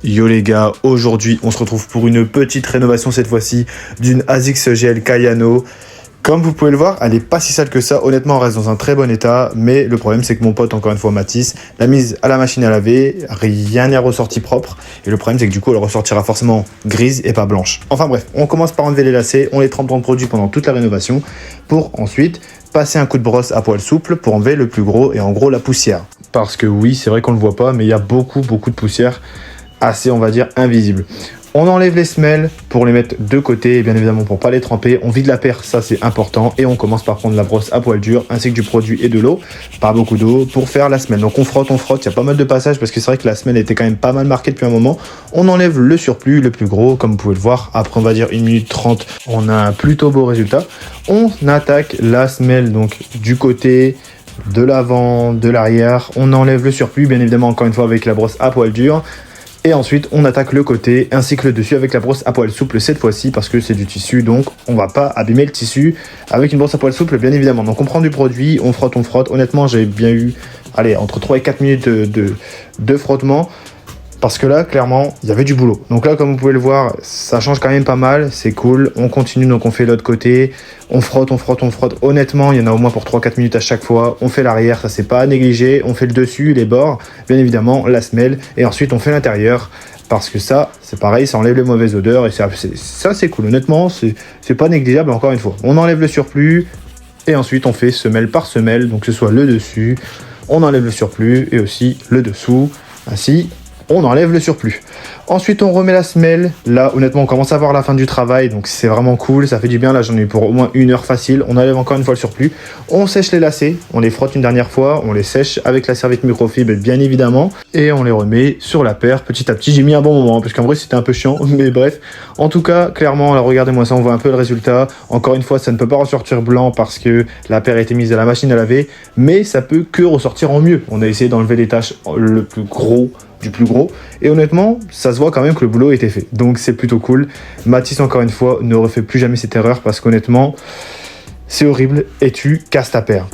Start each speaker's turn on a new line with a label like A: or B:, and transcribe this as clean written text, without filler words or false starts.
A: Yo les gars, aujourd'hui on se retrouve pour une petite rénovation cette fois-ci d'une ASICS GL Kayano. Comme vous pouvez le voir, elle est pas si sale que ça, honnêtement elle reste dans un très bon état, mais le problème c'est que mon pote, encore une fois Mathis, l'a mise à la machine à laver, rien n'est ressorti propre, et le problème c'est que du coup elle ressortira forcément grise et pas blanche. Enfin bref, on commence par enlever les lacets, on les trempe dans le produit pendant toute la rénovation, pour ensuite passer un coup de brosse à poil souple pour enlever le plus gros et en gros la poussière. Parce que oui, c'est vrai qu'on le voit pas, mais il y a beaucoup de poussière assez, on va dire, invisible. On enlève les semelles pour les mettre de côté, et bien évidemment pour pas les tremper. On vide la paire, ça c'est important, et on commence par prendre la brosse à poil dur ainsi que du produit et de l'eau, pas beaucoup d'eau, pour faire la semelle. Donc on frotte, il y a pas mal de passages parce que c'est vrai que la semelle était quand même pas mal marquée depuis un moment. On enlève le surplus, le plus gros, comme vous pouvez le voir. Après on va dire 1 minute 30, on a un plutôt beau résultat. On attaque la semelle donc du côté, de l'avant, de l'arrière. On enlève le surplus, bien évidemment encore une fois avec la brosse à poil dur. Et ensuite, on attaque le côté ainsi que le dessus avec la brosse à poil souple cette fois-ci parce que c'est du tissu, donc on va pas abîmer le tissu avec une brosse à poil souple, bien évidemment. Donc on prend du produit, on frotte. Honnêtement, j'ai bien eu, allez, entre 3 et 4 minutes de frottement parce que là, clairement, il y avait du boulot. Donc là, comme vous pouvez le voir, ça change quand même pas mal, c'est cool. On continue, donc on fait l'autre côté, on frotte. Honnêtement, il y en a au moins pour 3-4 minutes à chaque fois. On fait l'arrière, ça c'est pas à négliger. On fait le dessus, les bords, bien évidemment, la semelle. Et ensuite, on fait l'intérieur. Parce que ça, c'est pareil, ça enlève les mauvaises odeurs. Et ça c'est cool. Honnêtement, c'est pas négligeable, encore une fois. On enlève le surplus. Et ensuite, on fait semelle par semelle. Donc, que ce soit le dessus, on enlève le surplus. Et aussi le dessous. Ainsi, on enlève le surplus. Ensuite, on remet la semelle. Là, honnêtement, on commence à voir la fin du travail. Donc, c'est vraiment cool. Ça fait du bien. Là, j'en ai eu pour au moins 1 heure facile. On enlève encore une fois le surplus. On sèche les lacets. On les frotte une dernière fois. On les sèche avec la serviette microfibre, bien évidemment. Et on les remet sur la paire petit à petit. J'ai mis un bon moment parce qu'en vrai, c'était un peu chiant. Mais bref. En tout cas, clairement, là, regardez-moi ça. On voit un peu le résultat. Encore une fois, ça ne peut pas ressortir blanc parce que la paire a été mise à la machine à laver. Mais ça peut que ressortir en mieux. On a essayé d'enlever les taches le plus gros du plus gros, et honnêtement ça se voit quand même que le boulot a été fait, donc c'est plutôt cool. Mathis, encore une fois, ne refait plus jamais cette erreur parce qu'honnêtement c'est horrible et tu casses ta paire.